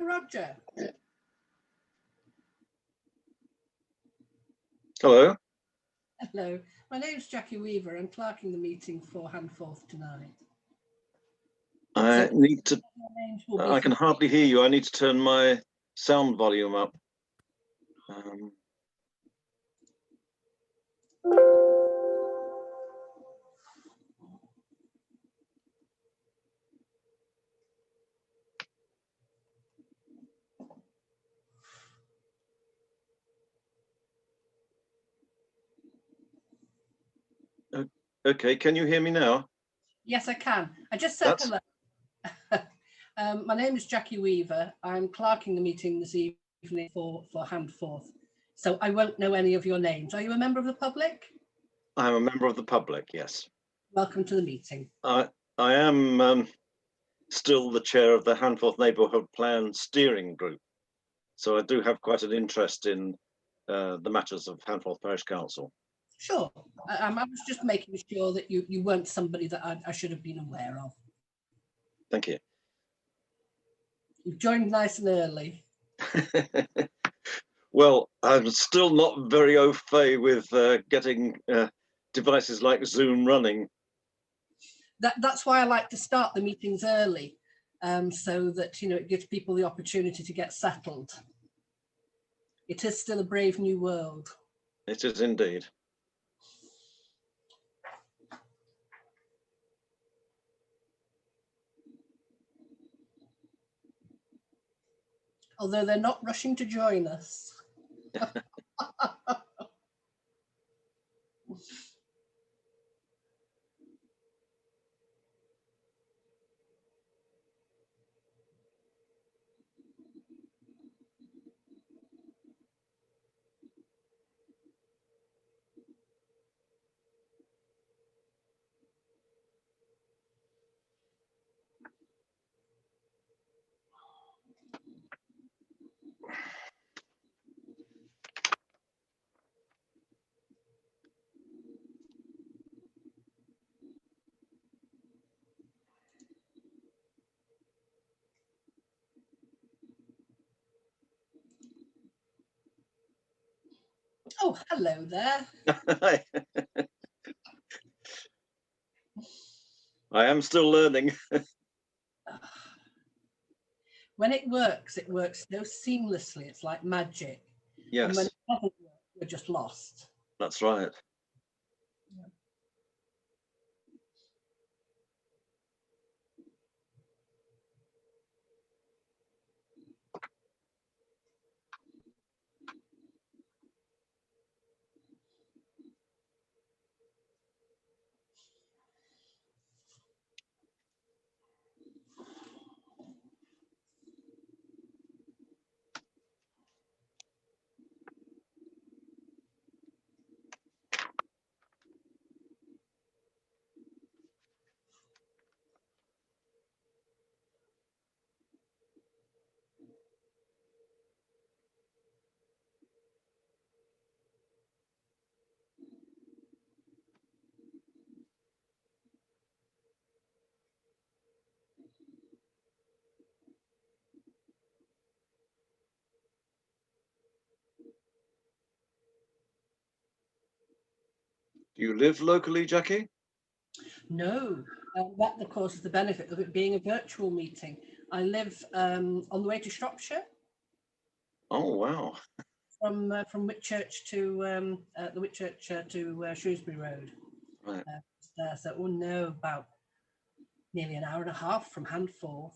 Roger. Hello. Hello, my name's Jackie Weaver. I'm clerking the meeting for Handforth tonight. I can hardly hear you. I need to turn my sound volume up. Okay, can you hear me now? Yes, I can. I just said hello. My name is Jackie Weaver. I'm clerking the meeting this evening for Handforth. So I won't know any of your names. Are you a member of the public? I'm a member of the public, yes. Welcome to the meeting. I am still the chair of the Handforth Neighbourhood Plan Steering Group. So I do have quite an interest in the matters of Handforth Parish Council. Sure. I was just making sure that you weren't somebody that I should have been aware of. Thank you. You've joined nice and early. Well, I'm still not very au fait with getting devices like Zoom running. That's why I like to start the meetings early, so that it gives people the opportunity to get settled. It is still a brave new world. It is indeed. Although they're not rushing to join us. Oh, hello there. I am still learning. When it works so seamlessly. It's like magic. Yes. And when it doesn't work, we're just lost. That's right. Yeah. Do you live locally, Jackie? No, that of course is the benefit of it being a virtual meeting. I live on the way to Shropshire. Oh wow! From Whitchurch to the Whitchurch to Shrewsbury Road. Right. So about nearly an hour and a half from Handforth.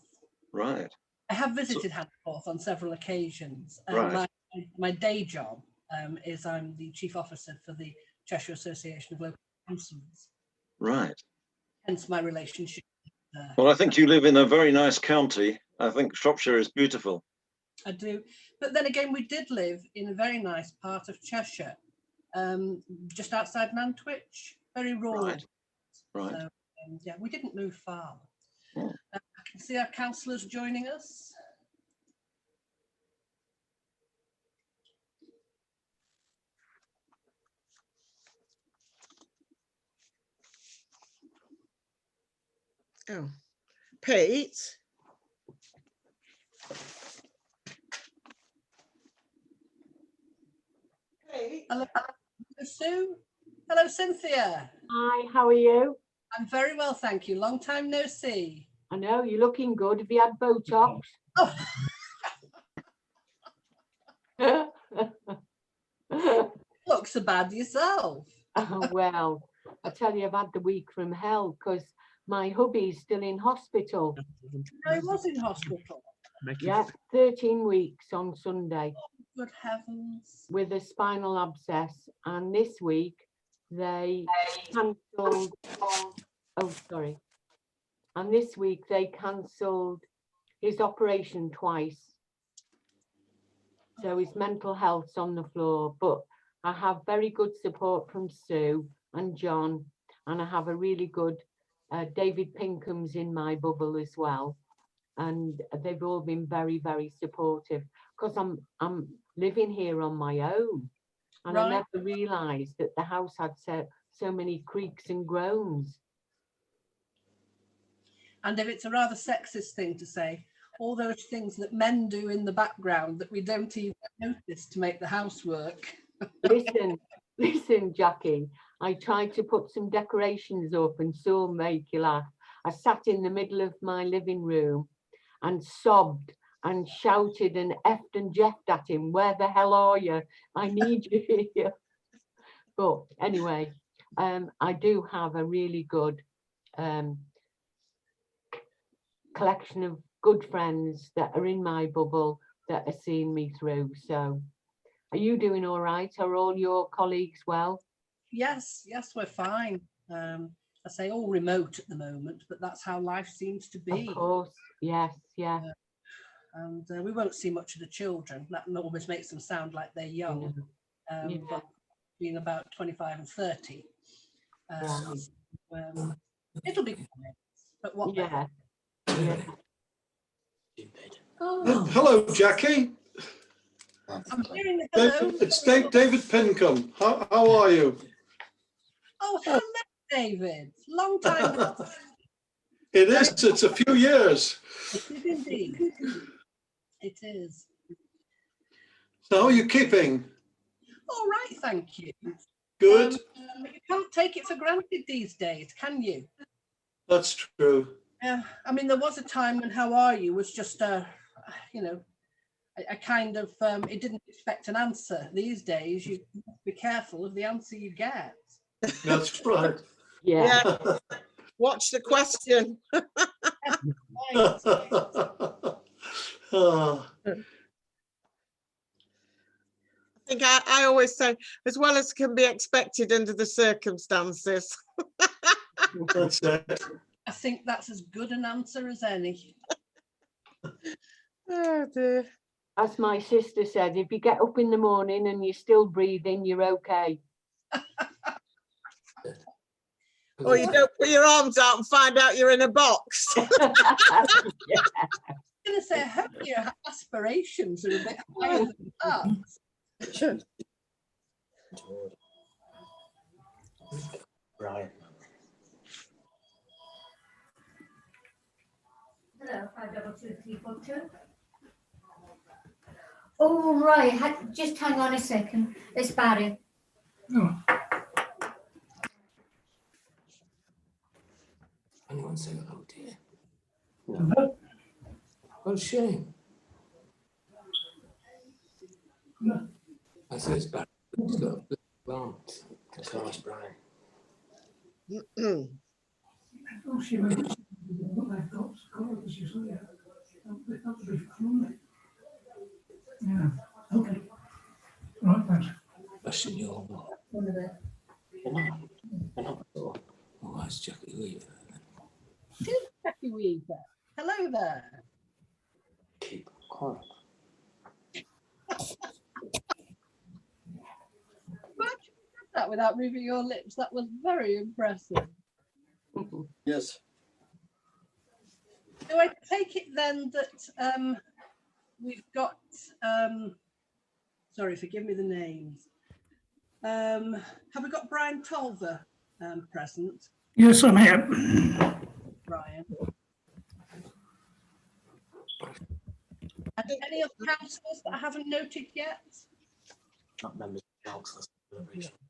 Right. I have visited Handforth on several occasions. Right. My day job is I'm the chief officer for the Cheshire Association of Local Councils. Right. Hence my relationship. Well, I think you live in a very nice county. I think Shropshire is beautiful. I do. But then again, we did live in a very nice part of Cheshire, just outside Nantwich, very rural. Right. Right. So, yeah, we didn't move far. Oh. I can see our councillors joining us. Oh, Pete. Hello, Sue. Hello, Cynthia. Hi, how are you? I'm very well, thank you. Long time no see. I know, you're looking good. Have you had Botox? Oh, look so bad yourself. Well, I tell you, I've had the week from hell because my hubby's still in hospital. I was in hospital. Yeah, 13 weeks on Sunday. Good heavens. With a spinal abscess. And this week they cancelled, oh, sorry. And this week they cancelled his operation twice. So his mental health's on the floor, but I have very good support from Sue and John, and I have a really good David Pinkham's in my bubble as well, and they've all been very, very supportive because I'm living here on my own, and Right. I never realised that the house had so many creaks and groans. And if it's a rather sexist thing to say, all those things that men do in the background that we don't even notice to make the house work. Listen, Jackie, I tried to put some decorations up and so make you laugh. I sat in the middle of my living room and sobbed and shouted and effed and jeffed at him. Where the hell are you? I need you here. But anyway, I do have a really good collection of good friends that are in my bubble that are seeing me through. So are you doing all right? Are all your colleagues well? Yes, we're fine. I say all remote at the moment, but that's how life seems to be. Of course, yes, yeah. And we won't see much of the children. That almost makes them sound like they're young, Yeah. but being about 25 and 30. It'll be fine. But what? Yeah. Oh, hello, Jackie. I'm hearing a hello. It's David Pincombe. How are you? Oh, hello, David. Long time. It is. It's a few years. It is indeed. It is. So how are you keeping? All right, thank you. Good. You can't take it for granted these days, can you? That's true. Yeah, I mean, there was a time when "How are you?" was just a kind of it didn't expect an answer. These days, you must be careful of the answer you get. That's right. Yeah. Watch the question. Oh, I think I always say, as well as can be expected under the circumstances. that's it. I think that's as good an answer as any. Oh dear. As my sister said, if you get up in the morning and you're still breathing, you're okay. Or you don't put your arms out and find out you're in a box. I was going to say, I hope your aspirations are a bit higher than that. Right. Hello, 52232. Oh, right. Just hang on a second. It's Barry. Oh. Anyone say hello, dear? No. What a shame. No. I say it's Barry. He's got a big plant. That's nice, Brian. Oh, she went. They've got scholars, you see. They've got to be from. Yeah. Okay. Right, thanks. Blessing you all. One of the. Oh, that's Jackie Weaver. Jackie Weaver. Hello there. Keep quiet. That without moving your lips, that was very impressive. Yes. Do I take it then that we've got sorry, forgive me the names. Have we got Brian Tolver present? Yes, I'm here. Brian. And any other councillors that I haven't noted yet? Not members of the council.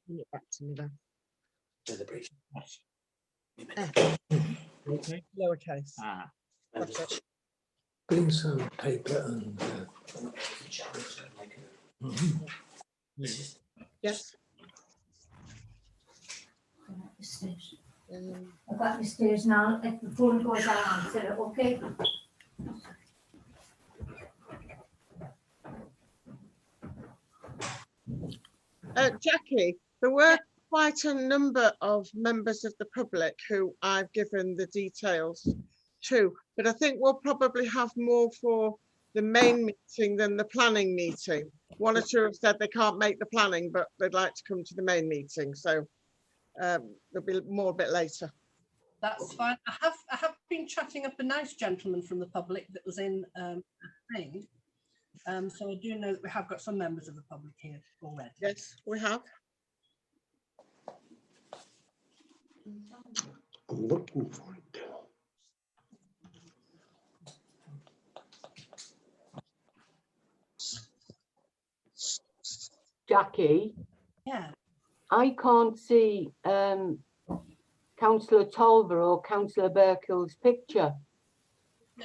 Bring it back to me then. Celebration. Okay. Lowercase. Got it. Bring some paper and. Yes. I've got the stairs now. If the phone goes out, I'll answer it, okay? Jackie, there were quite a number of members of the public who I've given the details to, but I think we'll probably have more for the main meeting than the planning meeting. One or two have said they can't make the planning, but they'd like to come to the main meeting, so there'll be more a bit later. That's fine. I have been chatting up a nice gentleman from the public that was in a thing. So I do know that we have got some members of the public here already. Yes, we have. I'm looking for it. Jackie, Yeah. I can't see Councillor Tolver or Councillor Burkhill's picture.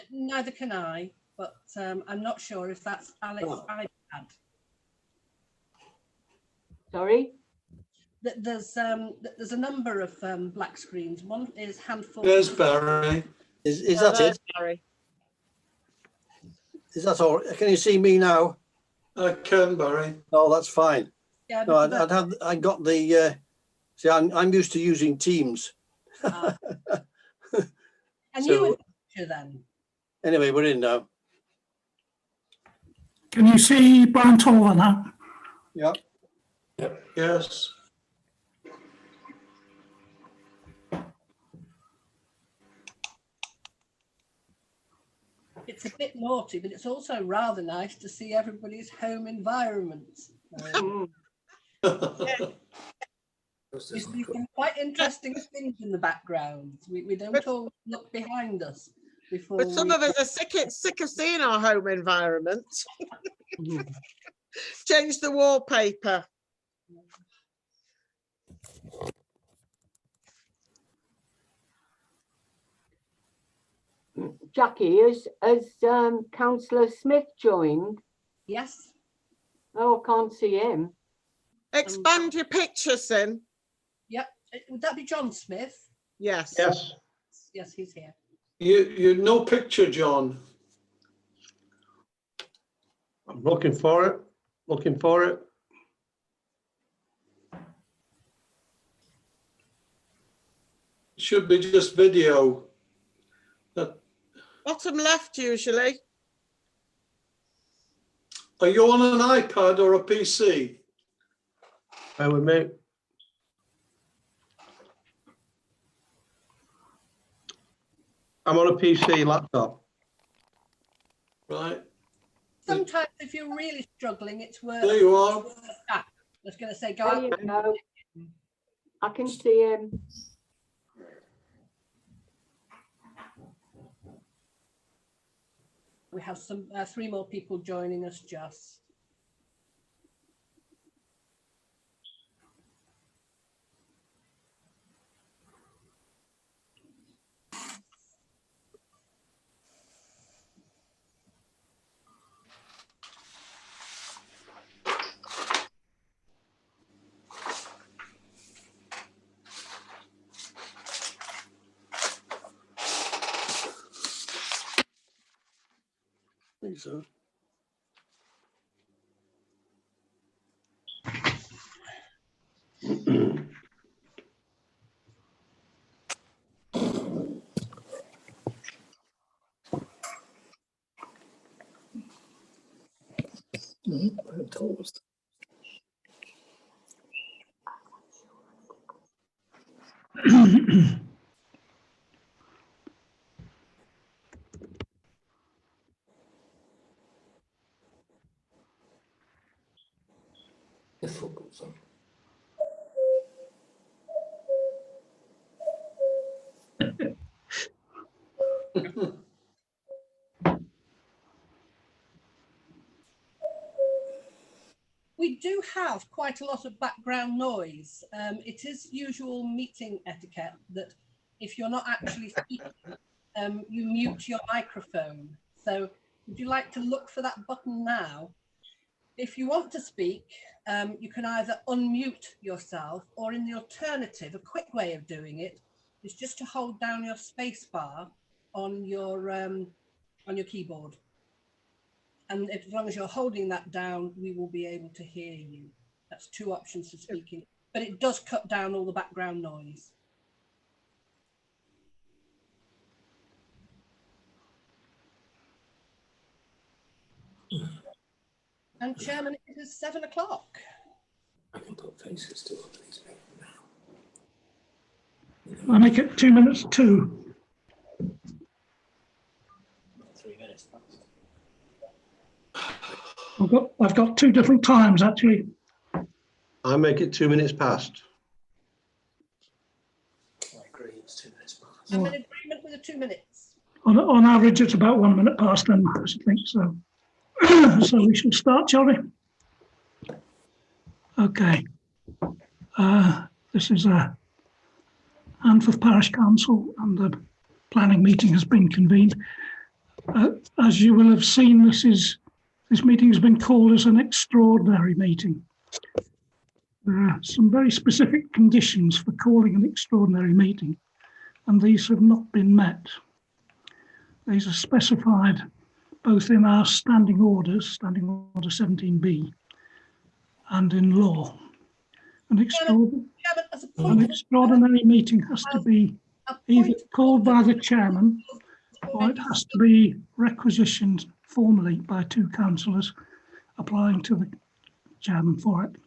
Neither can I, but I'm not sure if that's Alex's iPad. Sorry? There's a number of black screens. One is Handforth. There's Barry. Is that it? Sorry. Is that all? Can you see me now? I can, Barry. Oh, that's fine. Yeah, No, because I got the. See, I'm used to using Teams. and so- you in the picture then? Anyway, we're in now. Can you see Brian Tolver now? Yeah. Yes. It's a bit naughty, but it's also rather nice to see everybody's home environment. We see some quite interesting things in the background. We don't always look behind us before. But some of us are sick of seeing our home environment. Change the wallpaper. Jackie, has Councillor Smith joined? Yes. Oh, I can't see him. Expand your picture, Sin. Yep. Would that be John Smith? Yes. Yes. Yes, he's here. You no picture, John. I'm looking for it. Looking for it. Should be just video. Bottom left, usually. Are you on an iPad or a PC? Bear with me. I'm on a PC laptop. Right. Sometimes if you're really struggling, it's worth. There you are. I was going to say, go There out. you go. I can see him. We have some 3 more people joining us just. I think so. The football song. We do have quite a lot of background noise. It is usual meeting etiquette that if you're not actually speaking, you mute your microphone. So would you like to look for that button now? If you want to speak, you can either unmute yourself, or in the alternative, a quick way of doing it is just to hold down your space bar on your keyboard. And as long as you're holding that down, we will be able to hear you. That's two options for speaking, but it does cut down all the background noise. And Chairman, it is 7 o'clock. I can put faces to all these people now. I make it 2 minutes to. 3 minutes. I've got two different times actually. I make it 2 minutes past. I agree, it's 2 minutes past. I'm in agreement with the 2 minutes. On average, it's about 1 minute past, then I think so. So we shall start, shall we? Okay. This is a Handforth Parish Council, and the planning meeting has been convened. As you will have seen, this meeting has been called as an extraordinary meeting. There are some very specific conditions for calling an extraordinary meeting, and these have not been met. These are specified both in our standing orders, Standing Order 17B, and in law. An extraordinary meeting has to be either called by the chairman, or it has to be requisitioned formally by two councillors applying to the chairman for it.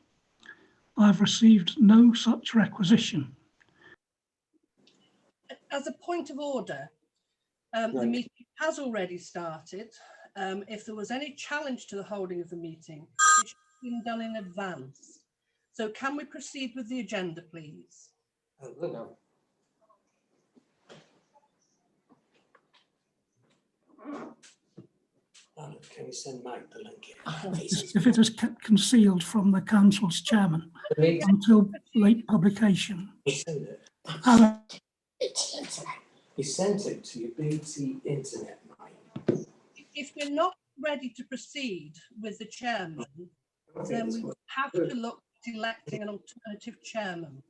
I've received no such requisition. As a point of order, the meeting has already started. If there was any challenge to the holding of the meeting, it should have been done in advance. So can we proceed with the agenda, please? No. Can you send Mike the link? If it was kept concealed from the council's chairman until late publication. He sent it. He sent it to your BT internet, Mike. If we're not ready to proceed with the chairman, then we will have to look at electing an alternative chairman.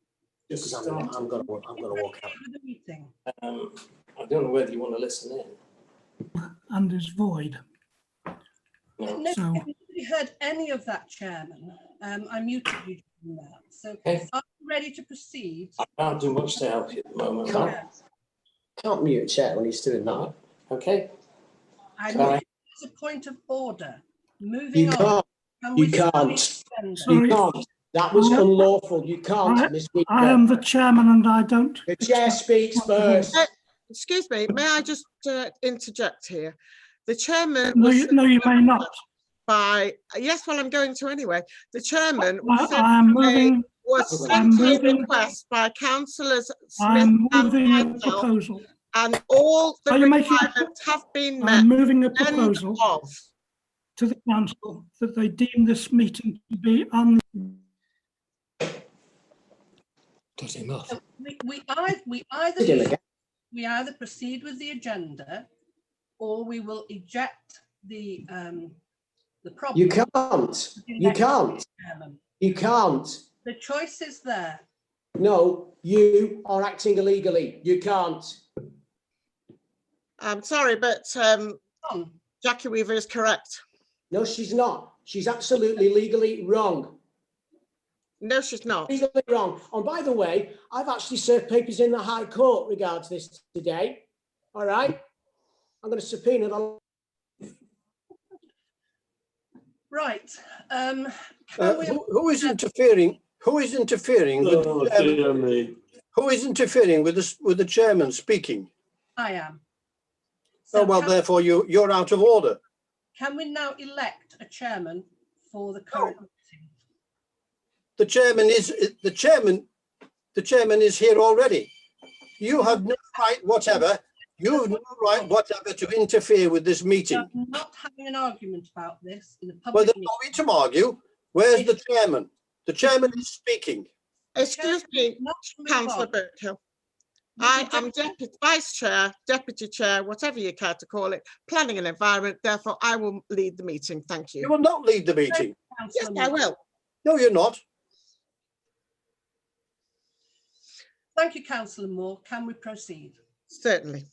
Just start. I'm gonna walk out. The meeting. I don't know whether you want to listen in. And is void. No, So, I've not heard any of that, Chairman. I muted you from that. So Okay. are you ready to proceed? I can't do much to help you at the moment. Can't mute a chair when he's doing that. Okay. I Sorry. know it's a point of order. Moving on. You can't. Sorry. You can't. That was unlawful. You can't, Miss Weaver. I am the chairman and I don't. The chair speaks first. Excuse me, may I just interject here? The chairman No, was no, you may not. yes, well, I'm going to anyway. The chairman I am moving. was I'm sent a moving. request by councillors I Smith am and moving a myself, proposal. and all the Are you making- requirements have been met. I'm moving a End proposal of. to the council that they deem this meeting to be Does him off. So we either proceed with the agenda, or we will eject the problem. You can't. You can't. Chairman. You can't. The choice is there. No, you are acting illegally. You can't. I'm sorry, but Jackie Weaver is correct. No, she's not. She's absolutely legally wrong. No, she's not. Legally wrong. And by the way, I've actually served papers in the High Court regards this today. All right. I'm going to subpoena the. Right. Who is interfering? Who is interfering with the chairman? Who is interfering with the chairman speaking? I am. So, well, therefore you're out of order. Can we now elect a chairman for the current meeting? The chairman is here already. You have no right whatever. You have no right whatever to interfere with this meeting. I'm not having an argument about this in the public. Well, there's no need to argue. Where's the chairman? The chairman is speaking. Excuse me, Not to move Councillor on. Burkhill. I am Vice Chair, Deputy Chair, whatever you care to call it, Planning and Environment. Therefore, I will lead the meeting. Thank You you. will not lead the meeting. Yes, I will. No, you're not. Thank you, Councillor Moore. Can we proceed? Certainly.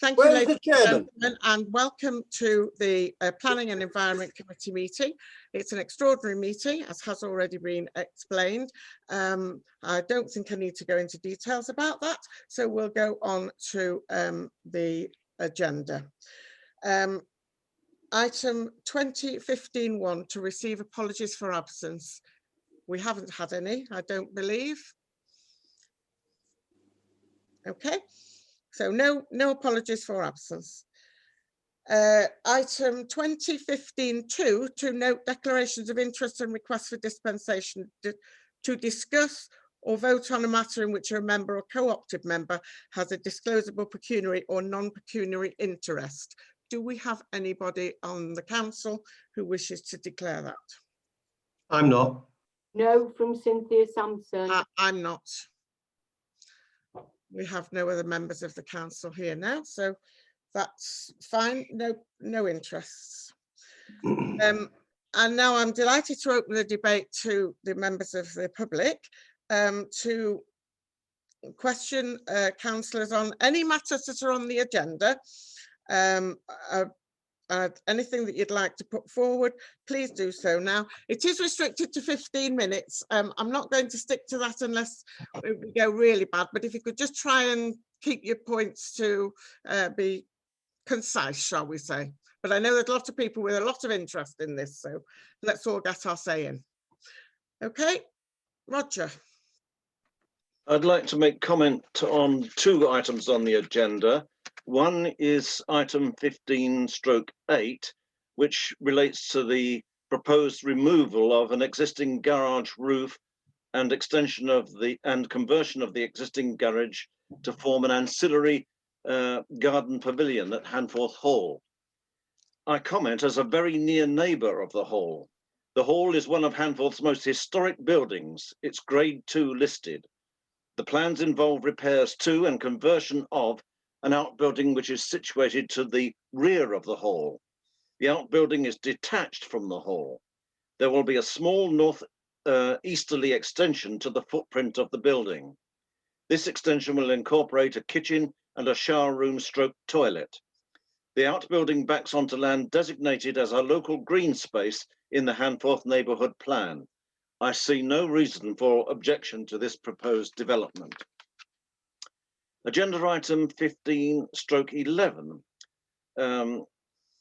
Thank you, Where's ladies the chairman? and gentlemen, and welcome to the Planning and Environment Committee meeting. It's an extraordinary meeting, as has already been explained. I don't think I need to go into details about that, so we'll go on to the agenda. Item 2015-1, to receive apologies for absence. We haven't had any, I don't believe. Okay. So no apologies for absence. Item 2015-2, to note declarations of interest and requests for dispensation to discuss or vote on a matter in which a member or co-opted member has a disclosable pecuniary or non-pecuniary interest. Do we have anybody on the council who wishes to declare that? I'm not. No, from Cynthia Samson. I'm not. We have no other members of the council here now, so that's fine. No interests. And now I'm delighted to open the debate to the members of the public to question councillors on any matters that are on the agenda. Anything that you'd like to put forward, please do so now. It is restricted to 15 minutes. I'm not going to stick to that unless we go really bad, but if you could just try and keep your points to be concise, shall we say. But I know there's a lot of people with a lot of interest in this, so let's all get our say in. Okay, Roger. I'd like to make comment on two items on the agenda. One is item 15/8, which relates to the proposed removal of an existing garage roof and extension of and conversion of the existing garage to form an ancillary garden pavilion at Handforth Hall. I comment as a very near neighbour of the hall. The hall is one of Handforth's most historic buildings. It's grade 2 listed. The plans involve repairs to and conversion of an outbuilding which is situated to the rear of the hall. The outbuilding is detached from the hall. There will be a small north-easterly extension to the footprint of the building. This extension will incorporate a kitchen and a shower room stroke toilet. The outbuilding backs onto land designated as a local green space in the Handforth neighbourhood plan. I see no reason for objection to this proposed development. Agenda item 15/11,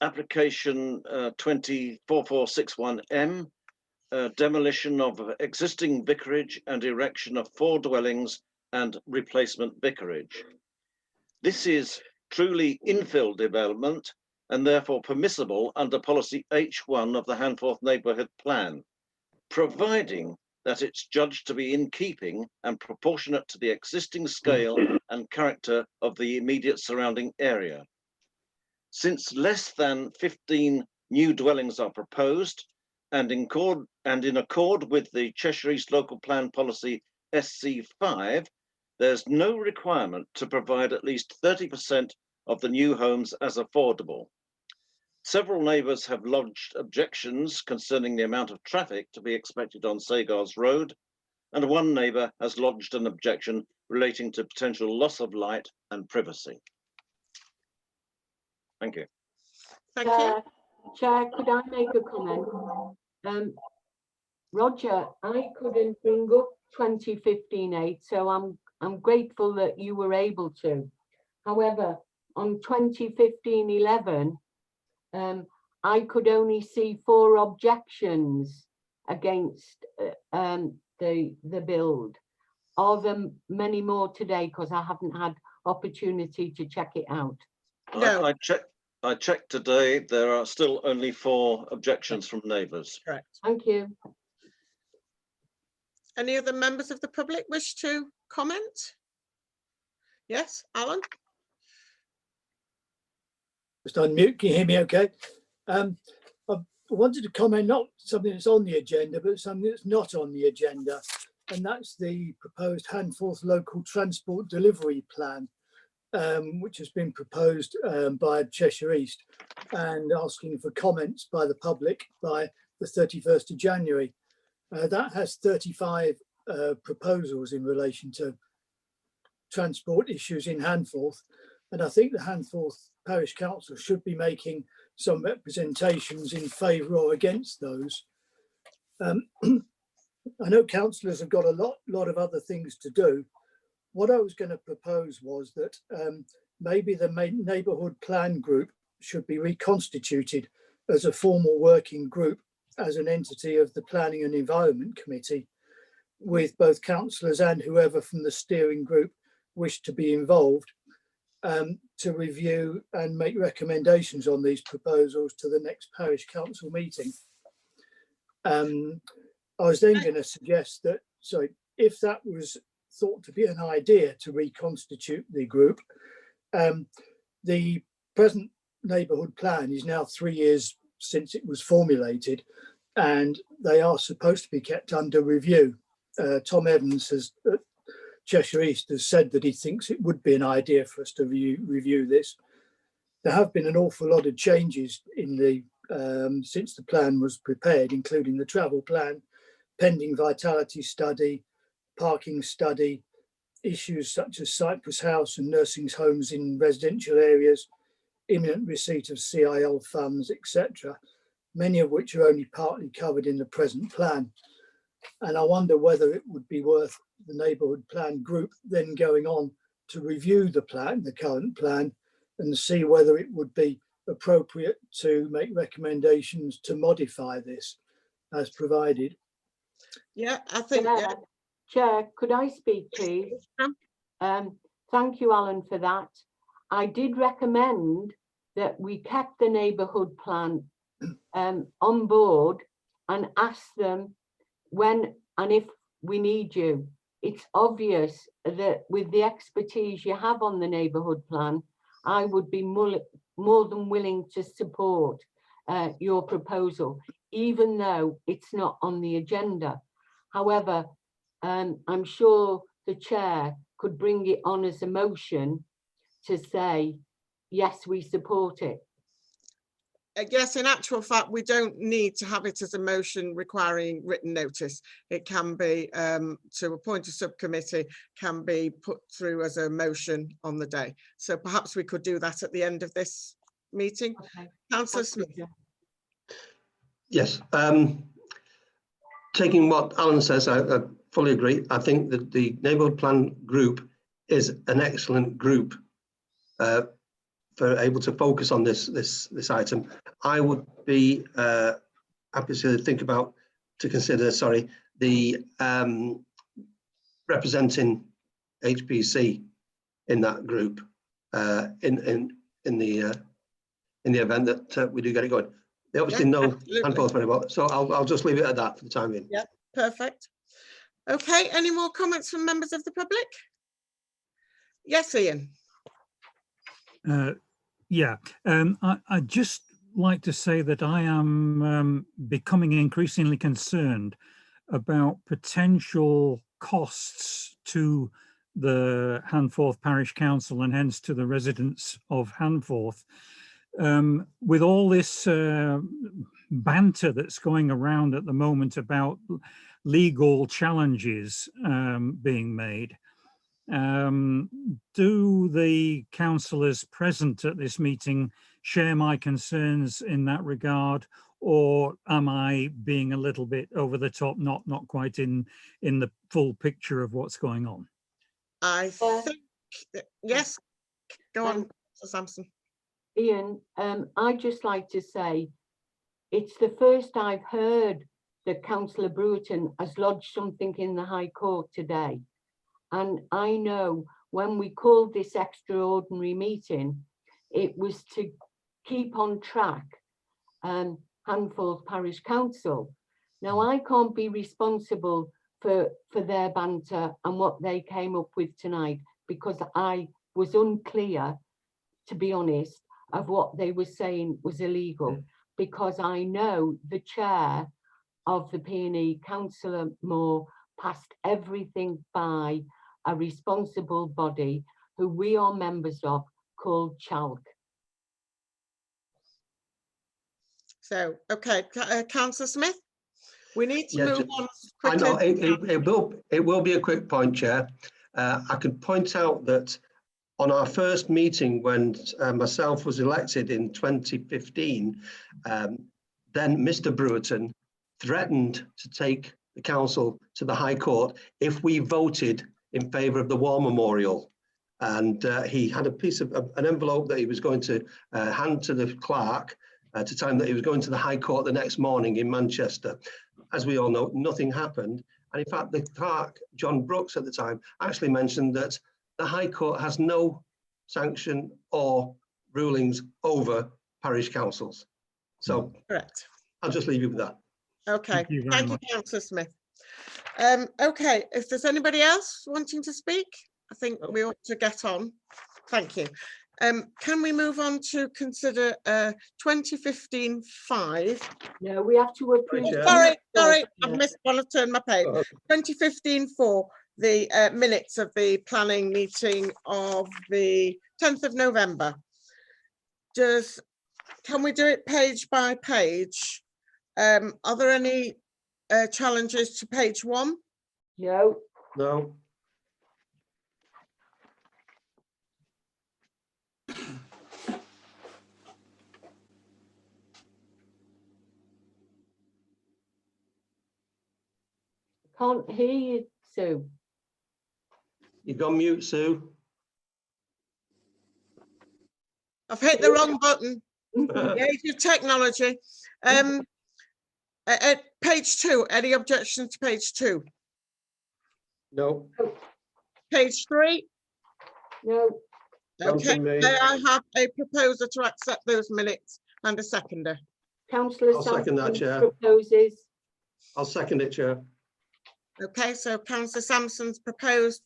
application 24461M, demolition of existing vicarage and erection of 4 dwellings and replacement vicarage. This is truly infill development and therefore permissible under policy H1 of the Handforth neighbourhood plan, providing that it's judged to be in keeping and proportionate to the existing scale and character of the immediate surrounding area. Since less than 15 new dwellings are proposed and in accord with the Cheshire East Local Plan Policy SC5, there's no requirement to provide at least 30% of the new homes as affordable. Several neighbours have lodged objections concerning the amount of traffic to be expected on Sagars Road, and one neighbour has lodged an objection relating to potential loss of light and privacy. Thank you. Thank you. Chair, could I make a comment? Roger, I couldn't bring up 2015-8, so I'm grateful that you were able to. However, on 2015-11, I could only see 4 objections against the build. Are there many more today? Because I haven't had opportunity to check it out. No. I checked today. There are still only 4 objections from neighbours. Correct. Thank you. Any other members of the public wish to comment? Yes, Alan? Just unmute. Can you hear me okay? wanted to comment not something that's on the agenda, but something that's not on the agenda, and that's the proposed Handforth Local Transport Delivery Plan, which has been proposed by Cheshire East, and asking for comments by the public by the 31st of January. That has 35 proposals in relation to transport issues in Handforth, and I think the Handforth Parish Council should be making some representations in favour or against those. I know councillors have got a lot of other things to do. What I was going to propose was that maybe the neighbourhood plan group should be reconstituted as a formal working group as an entity of the Planning and Environment Committee, with both councillors and whoever from the steering group wish to be involved, to review and make recommendations on these proposals to the next parish council meeting. I was then going to suggest that, so if that was thought to be an idea to reconstitute the group, the present neighbourhood plan is now 3 years since it was formulated, and they are supposed to be kept under review. Tom Evans has Cheshire East has said that he thinks it would be an idea for us to review this. There have been an awful lot of changes in the since the plan was prepared, including the travel plan, pending vitality study, parking study, issues such as Cypress House and nursing homes in residential areas, imminent receipt of CIL funds, etc., many of which are only partly covered in the present plan. And I wonder whether it would be worth the neighbourhood plan group then going on to review the plan, the current plan, and see whether it would be appropriate to make recommendations to modify this as provided. Yeah, I think. Yeah. Chair, could I speak, please? Thank you, Alan, for that. I did recommend that we kept the neighbourhood plan on board and asked them when and if we need you. It's obvious that with the expertise you have on the neighbourhood plan, I would be more than willing to support your proposal, even though it's not on the agenda. However, I'm sure the chair could bring it on as a motion to say, yes, we support it. Yes, in actual fact, we don't need to have it as a motion requiring written notice. It can be to appoint a subcommittee, can be put through as a motion on the day. So perhaps we could do that at the end of this meeting. Okay. Councillor Smith. Yes, taking what Alan says, I fully agree. I think that the neighbourhood plan group is an excellent group for able to focus on this item. I would be happy to consider the representing HPC in that group in the event that we do get it going. They obviously know Handforth very well, so I'll just leave it at that for the time being. Yeah, perfect. Okay, any more comments from members of the public? Yes, Ian. I'd just like to say that I am becoming increasingly concerned about potential costs to the Handforth Parish Council and hence to the residents of Handforth. With all this banter that's going around at the moment about legal challenges being made, do the councillors present at this meeting share my concerns in that regard, or am I being a little bit over the top, not quite in the full picture of what's going on? I think yes. Go on, Samson. Ian, I'd just like to say it's the first I've heard that Councillor Brewerton has lodged something in the High Court today. And I know when we called this extraordinary meeting, it was to keep on track Handforth Parish Council. Now, I can't be responsible for their banter and what they came up with tonight, because I was unclear, to be honest, of what they were saying was illegal. because I know the chair of the P&E, Councillor Moore, passed everything by a responsible body who we are members of, called Cllr. So, okay, Councillor Smith, we need to Yeah, move just- on I quickly. know it will be a quick point, Chair. I could point out that on our first meeting when myself was elected in 2015, then Mr. Brewerton threatened to take the council to the High Court if we voted in favour of the War Memorial. And he had a piece of an envelope that he was going to hand to the clerk to tell him that he was going to the High Court the next morning in Manchester. As we all know, nothing happened. And in fact, the clerk, John Brooks at the time, actually mentioned that the High Court has no sanction or rulings over parish councils. So Correct. I'll just leave you with that. Okay, Thank you very thank you, much. Councillor Smith. Okay, if there's anybody else wanting to speak, I think we ought to get on. Thank you. Can we move on to consider 2015-5? No, we have to approve. Sorry, I've missed one. I've turned my page. 2015-4, the minutes of the planning meeting of the 10th of November. Can we do it page by page? Are there any challenges to page 1? No. No. Can't hear you, Sue. You've gone mute, Sue. I've hit the wrong button. The age of technology. At page 2, any objections to page 2? No. Page 3? No. None Okay, from me. may I have a proposer to accept those minutes and a seconder? Councillor I'll second that, Samson Chair. proposes. I'll second it, Chair. Okay, so Councillor Samson's proposed.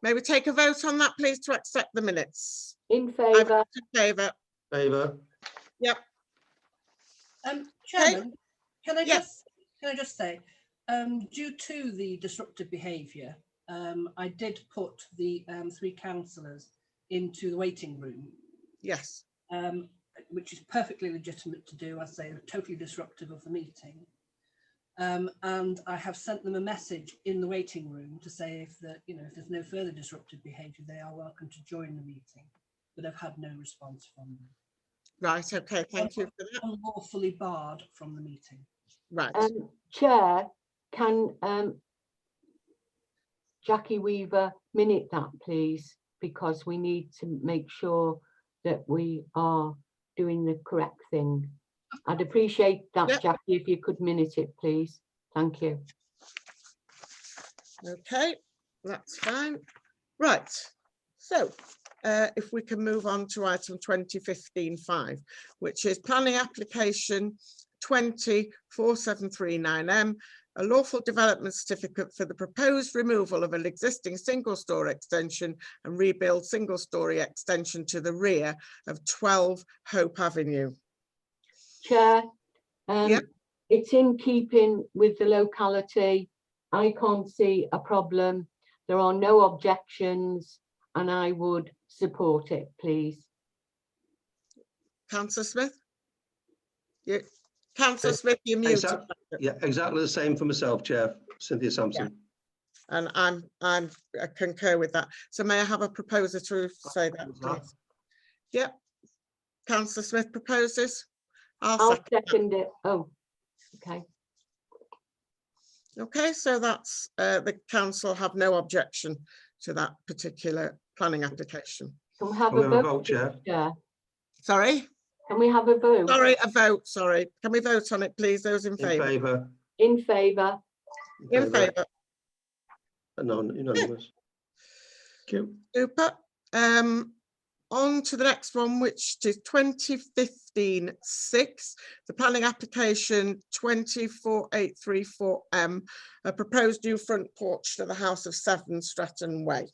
May we take a vote on that, please, to accept the minutes? In favour. In favour. Favour. Yep. Chairman, can I Yes. just say, due to the disruptive behaviour, I did put the 3 councillors into the waiting room. Yes. Which is perfectly legitimate to do. I say totally disruptive of the meeting. And I have sent them a message in the waiting room to say if there's no further disruptive behaviour, they are welcome to join the meeting, but I've had no response from them. Right, okay, thank you for that. Unlawfully barred from the meeting. Right. Chair, can Jackie Weaver minute that, please? Because we need to make sure that we are doing the correct thing. I'd appreciate that, Yep. Jackie, if you could minute it, please. Thank you. Okay, that's fine. Right, so if we can move on to item 2015-5, which is planning application 204739M, a lawful development certificate for the proposed removal of an existing single-storey extension and rebuild single-storey extension to the rear of 12 Hope Avenue. Chair, Yep. it's in keeping with the locality. I can't see a problem. There are no objections, and I would support it, please. Councillor Smith? Councillor Smith, you're muted. Yeah, exactly the same for myself, Chair. Cynthia Samson. And I concur with that. So may I have a proposer to say that, please? Yep. Councillor Smith proposes. I'll second it. Oh, okay. Okay, so that's the council have no objection to that particular planning application. Can we have Can we a have a vote, vote, Chair? Chair? Sorry? Can we have a vote? Sorry, a vote, sorry. Can we vote on it, please? Those in In favour? favour. In favour. In favour. No, unanimous. Thank you. Super. On to the next one, which is 2015-6, the planning application 24834M, a proposed new front porch to the House of 7 Stratton Way.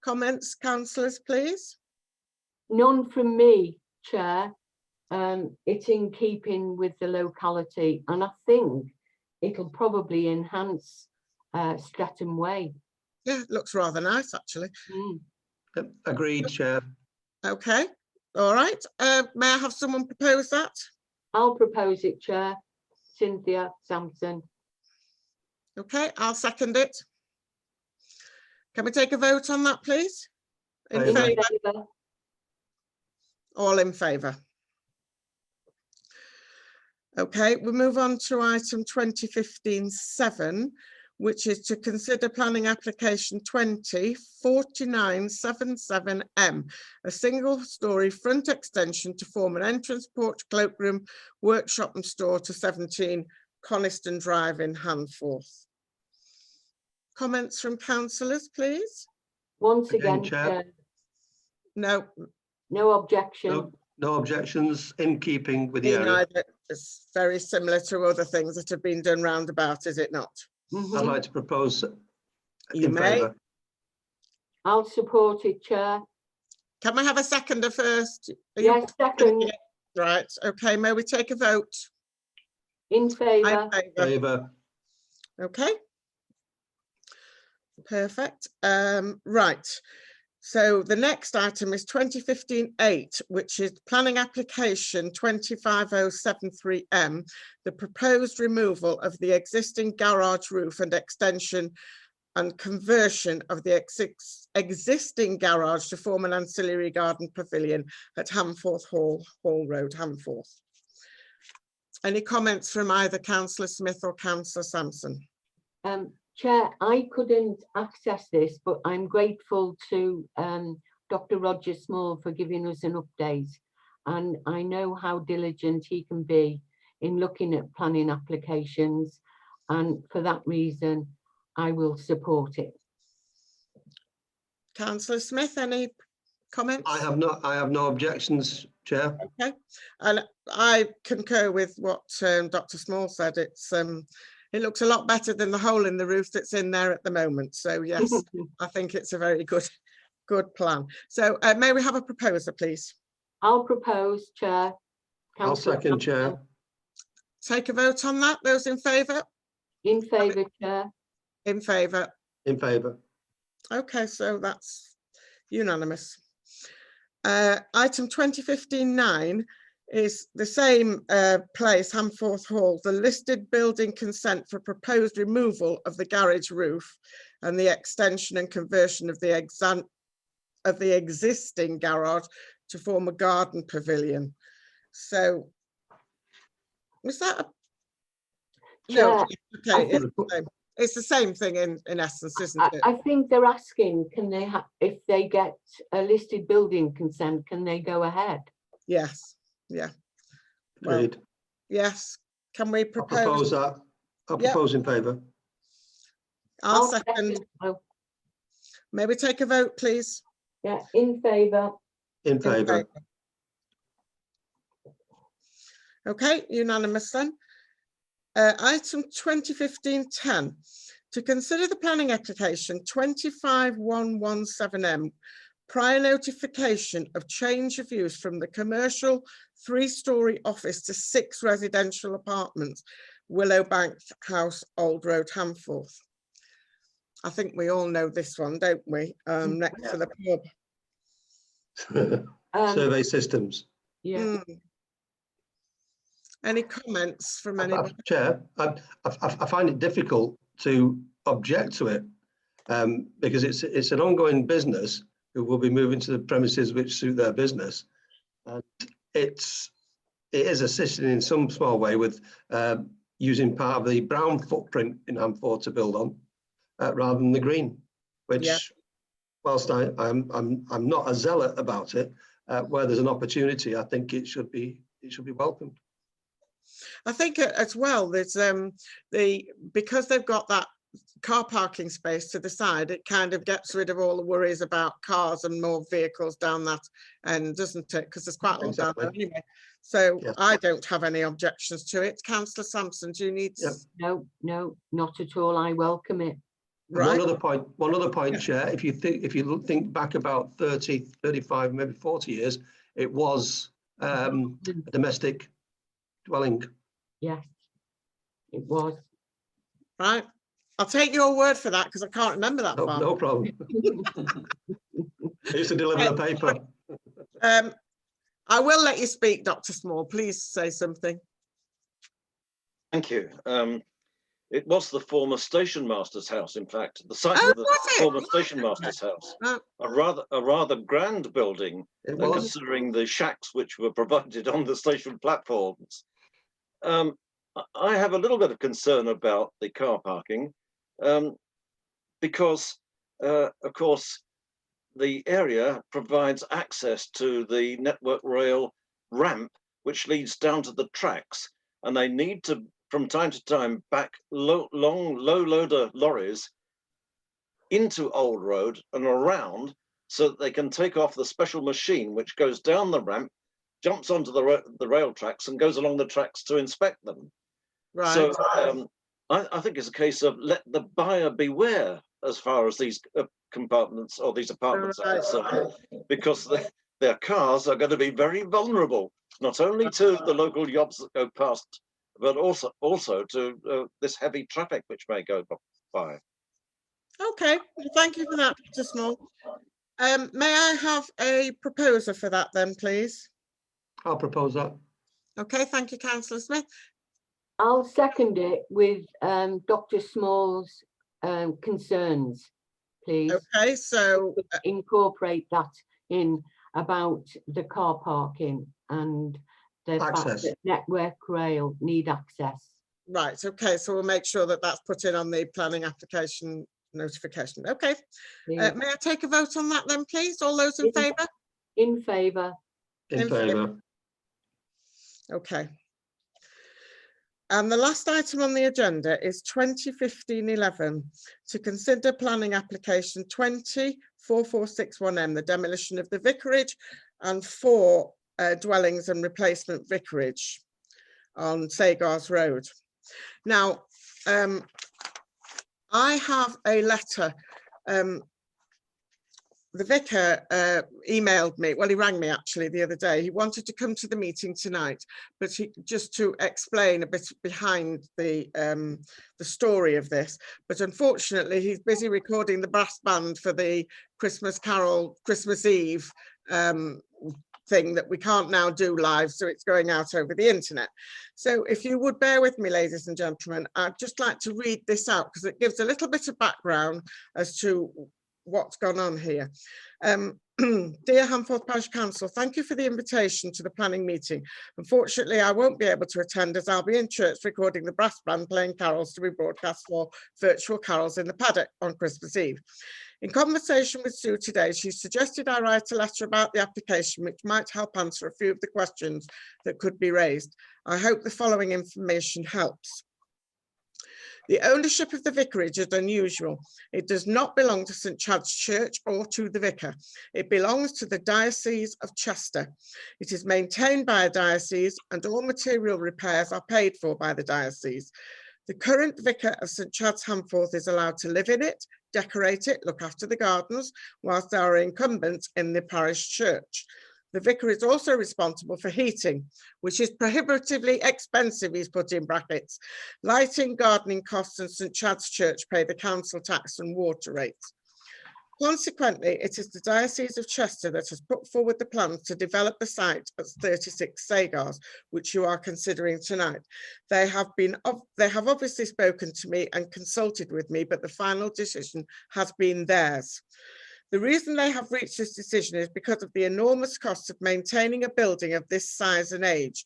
Comments, councillors, please? None from me, Chair. it's in keeping with the locality, and I think it'll probably enhance Streatham Way. Yeah, it looks rather nice, actually. Yep, agreed, Chair. Okay, all right. May I have someone propose that? I'll propose it, Chair. Cynthia, Samson. Okay, I'll second it. Can we take a vote on that, please? In Favour. favour? All in favour. Okay, we move on to item 2015-7, which is to consider planning application 204977M, a single-storey front extension to form an entrance porch, cloakroom, workshop and store to 17 Coniston Drive in Handforth. Comments from councillors, please? Once again, Chair. No. No objection. No objections, in keeping with the Me area. neither. It's very similar to other things that have been done roundabout, is it not? I'd like to propose You in may. favour. I'll support it, Chair. Can we have a seconder first? Are Yes, you- second. Right, okay, may we take a vote? In favour. Favour. Okay. Perfect. Right. So the next item is 2015-8, which is planning application 25073M, the proposed removal of the existing garage roof and extension and conversion of the existing garage to form an ancillary garden pavilion at Handforth Hall Road, Handforth. Any comments from either Councillor Smith or Councillor Samson? Chair, I couldn't access this, but I'm grateful to Dr. Roger Small for giving us an update. And I know how diligent he can be in looking at planning applications. And for that reason, I will support it. Councillor Smith, any comments? I have no objections, Chair. Okay, and I concur with what Dr. Small said. It looks a lot better than the hole in the roof that's in there at the moment. So yes, I think it's a very good plan. So may we have a proposer, please? I'll propose, Chair. I'll second, Chair. Take a vote on that. Those in favour? In favour, Chair. In favour. In favour. Okay, so that's unanimous. Item 2015-9 is the same place, Handforth Hall, the listed building consent for proposed removal of the garage roof and the extension and conversion of the existing garage to form a garden pavilion. So, was that a... No, okay, it's the same thing in essence, isn't it? I think they're asking, can they have, if they get a listed building consent, can they go ahead? Yes, yeah. Agreed. Well, yes, can we propose? I'll propose that. I'll propose in favour. I'll second. May we take a vote, please? Yeah, in favour. In favour. Okay, unanimous then. Item 2015-10, to consider the planning application 25117M, prior notification of change of use from the commercial 3-storey office to 6 residential apartments, Willowbank House, Old Road, Handforth. I think we all know this one, don't we? Next to the pub. Survey systems. Yeah. Any comments from anybody? Chair, I find it difficult to object to it because it's an ongoing business who will be moving to the premises which suit their business, and it is assisting in some small way with using part of the brown footprint in Handforth to build on rather than the green, which whilst I'm not a zealot about it, where there's an opportunity, I think it should be welcomed. I think as well, there's because they've got that car parking space to the side, it kind of gets rid of all the worries about cars and more vehicles down that end, doesn't it? Because there's quite a lot down there anyway. So I don't have any objections to it. Councillor Samson, do you need? No, not at all. I welcome it. Right. One other point, Chair. If you think back about 30, 35, maybe 40 years, it was a domestic dwelling. Yes, it was. Right. I'll take your word for that because I can't remember that No, far. no problem. I used to deliver the paper. I will let you speak, Dr. Small. Please say something. Thank you. It was the former station master's house, in fact, the site Oh, of the was it? former station master's house. A rather grand building, considering the shacks which were provided on the station platforms. I have a little bit of concern about the car parking because, of course, the area provides access to the Network Rail ramp, which leads down to the tracks, and they need to, from time to time, back long low loader lorries into Old Road and around so that they can take off the special machine which goes down the ramp, jumps onto the rail tracks and goes along the tracks to inspect them. Right. So I think it's a case of let the buyer beware as far as these compartments or these apartments are concerned, because their cars are going to be very vulnerable, not only to the local yobs that go past, but also to this heavy traffic which may go by. Okay, well, thank you for that, Dr. Small. May I have a proposer for that then, please? I'll propose that. Okay, thank you, Councillor Smith. I'll second it with Dr. Small's concerns, please. Okay, so incorporate that in about the car parking and the fact that Network Rail need access. Right, okay, so we'll make sure that that's put in on the planning application notification. Okay, may I take a vote on that then, please? All those in favour? In favour. In favour. Okay. And the last item on the agenda is 2015-11 to consider planning application 20-4461M, the demolition of the vicarage and 4 dwellings and replacement vicarage on Cllrs Road. Now, I have a letter. The vicar emailed me, well, he rang me actually the other day. He wanted to come to the meeting tonight, but just to explain a bit behind the story of this. But unfortunately, he's busy recording the brass band for the Christmas Carol, Christmas Eve thing that we can't now do live, so it's going out over the internet. So if you would bear with me, ladies and gentlemen, I'd just like to read this out because it gives a little bit of background as to what's gone on here. Dear Handforth Parish Council, thank you for the invitation to the planning meeting. Unfortunately, I won't be able to attend as I'll be in church recording the brass band playing carols to be broadcast for virtual carols in the paddock on Christmas Eve. In conversation with Sue today, she suggested I write a letter about the application which might help answer a few of the questions that could be raised. I hope the following information helps. The ownership of the vicarage is unusual. It does not belong to St Chad's Church or to the vicar. It belongs to the Diocese of Chester. It is maintained by a diocese and all material repairs are paid for by the diocese. The current vicar of St Chad's Handforth is allowed to live in it, decorate it, look after the gardens, whilst there are incumbents in the parish church. The vicar is also responsible for heating, which is prohibitively expensive, he's put in brackets. Lighting, gardening costs and St Chad's Church pay the council tax and water rates. Consequently, it is the Diocese of Chester that has put forward the plans to develop the site at 36 Cllrs, which you are considering tonight. They have obviously spoken to me and consulted with me, but the final decision has been theirs. The reason they have reached this decision is because of the enormous cost of maintaining a building of this size and age.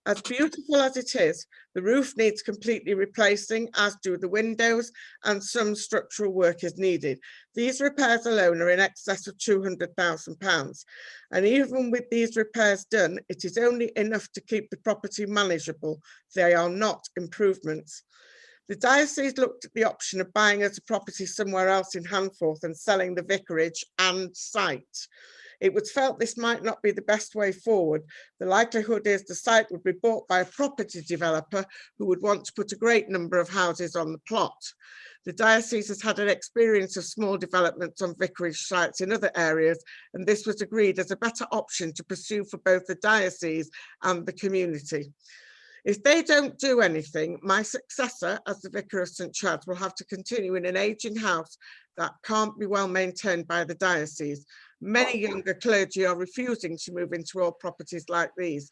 As beautiful as it is, the roof needs completely replacing, as do the windows, and some structural work is needed. These repairs alone are in excess of £200,000. And even with these repairs done, it is only enough to keep the property manageable. They are not improvements. The diocese looked at the option of buying us a property somewhere else in Handforth and selling the vicarage and site. It was felt this might not be the best way forward. The likelihood is the site would be bought by a property developer who would want to put a great number of houses on the plot. The diocese has had an experience of small developments on vicarage sites in other areas, and this was agreed as a better option to pursue for both the diocese and the community. If they don't do anything, my successor as the Vicar of St Chad's will have to continue in an ageing house that can't be well maintained by the diocese. Many younger clergy are refusing to move into old properties like these.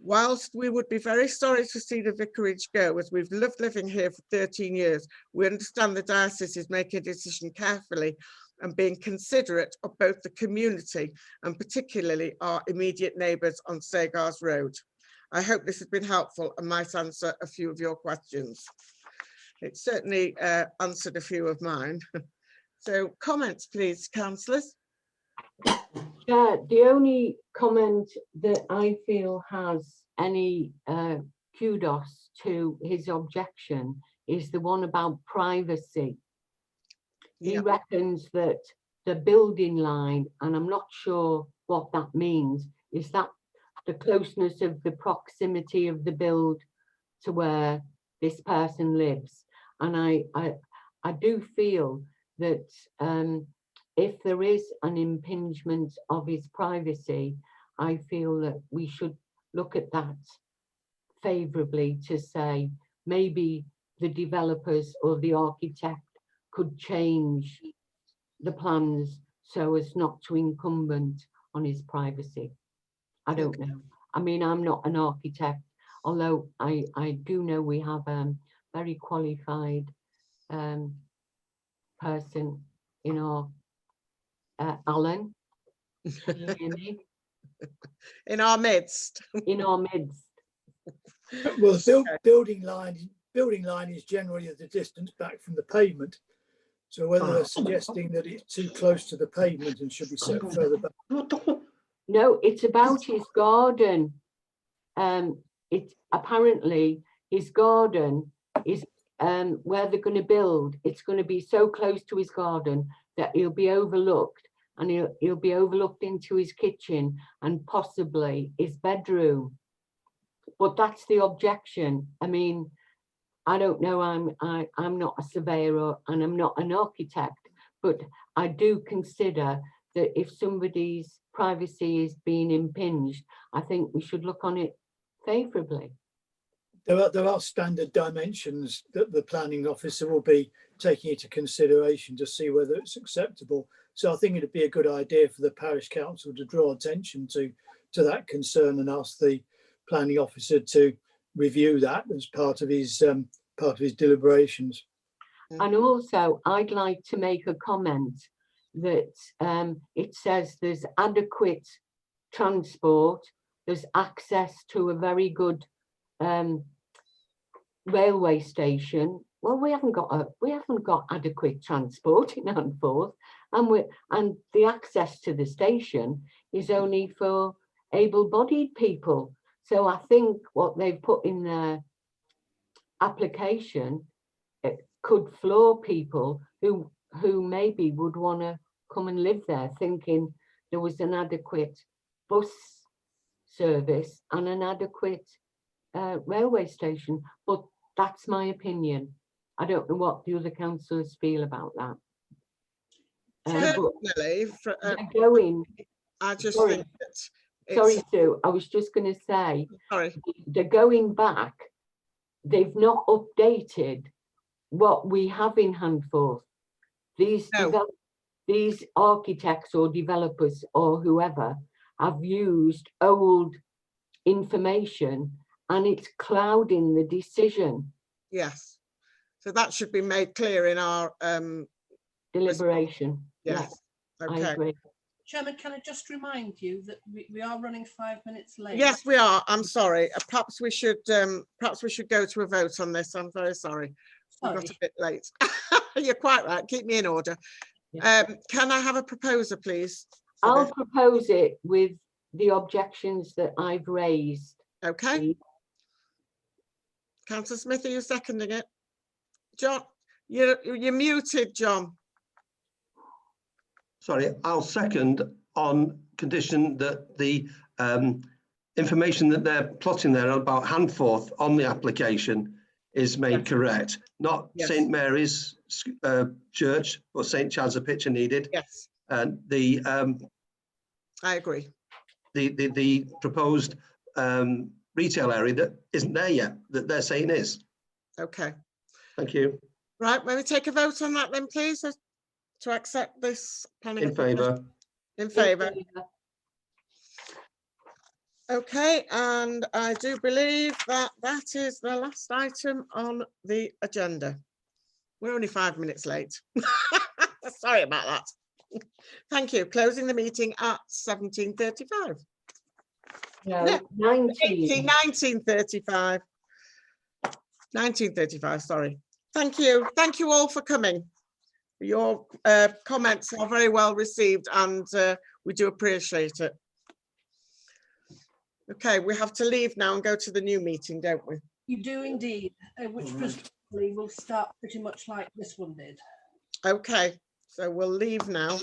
Whilst we would be very sorry to see the vicarage go, as we've loved living here for 13 years, we understand the diocese is making a decision carefully and being considerate of both the community and particularly our immediate neighbours on Sagars Road. I hope this has been helpful and might answer a few of your questions. It certainly answered a few of mine. So comments, please, councillors. The only comment that I feel has any kudos to his objection is the one about privacy. He reckons that the building line, and I'm not sure what that means, is that the closeness of the proximity of the build to where this person lives. And I do feel that if there is an impingement of his privacy, I feel that we should look at that favourably to say maybe the developers or the architect could change the plans so as not to incumbent on his privacy. I don't know. I mean, I'm not an architect, although I do know we have a very qualified person in our Alan. Can you hear me? In our midst. In our midst. Well, the building line is generally at the distance back from the pavement. So whether they're suggesting that it's too close to the pavement and should be set further back. No, it's about his garden. It's apparently his garden is where they're going to build. It's going to be so close to his garden that he'll be overlooked, and he'll be overlooked into his kitchen and possibly his bedroom. But that's the objection. I mean, I don't know. I'm not a surveyor and I'm not an architect, but I do consider that if somebody's privacy is being impinged, I think we should look on it favourably. There are standard dimensions that the planning officer will be taking into consideration to see whether it's acceptable. So I think it'd be a good idea for the parish council to draw attention to that concern and ask the planning officer to review that as part of his deliberations. And also, I'd like to make a comment that it says there's adequate transport, there's access to a very good railway station. Well, we haven't got adequate transport in Handforth, and the access to the station is only for able-bodied people. So I think what they've put in their application, it could floor people who maybe would want to come and live there, thinking there was an adequate bus service and an adequate railway station. But that's my opinion. I don't know what the other councillors feel about that. Personally, I just think that sorry, Sue, I was just going to say, sorry, they're going back. They've not updated what we have in Handforth. These architects or developers or whoever have used old information, and it's clouding the decision. Yes, so that should be made clear in our deliberation. Yes, okay. I agree. Chairman, can I just remind you that we are running 5 minutes late? Yes, we are. I'm sorry. Perhaps we should go to a vote on this. I'm very sorry. We got a bit late. You're quite right. Keep me in order. Yeah. Can I have a proposer, please? I'll propose it with the objections that I've raised. Okay. Councillor Smith, are you seconding it? John, you're muted, John. Sorry, I'll second on condition that the information that they're plotting there about Handforth on the application is made correct, not St Mary's, church or St. Chad's a picture needed. Yes, And I agree. the proposed retail area that isn't there yet, that they're saying is. Okay. Thank you. Right, may we take a vote on that then, please, to accept this planning? In favour. In favour. Okay, and I do believe that that is the last item on the agenda. We're only 5 minutes late. Sorry about that. Thank you. Closing the meeting at 17:35. No, 19. 19:35. 19:35, sorry. Thank you. Thank you all for coming. Your comments are very well received and we do appreciate it. Okay, we have to leave now and go to the new meeting, don't we? You do indeed, which presumably will start pretty much like this one did. Okay, so we'll leave now.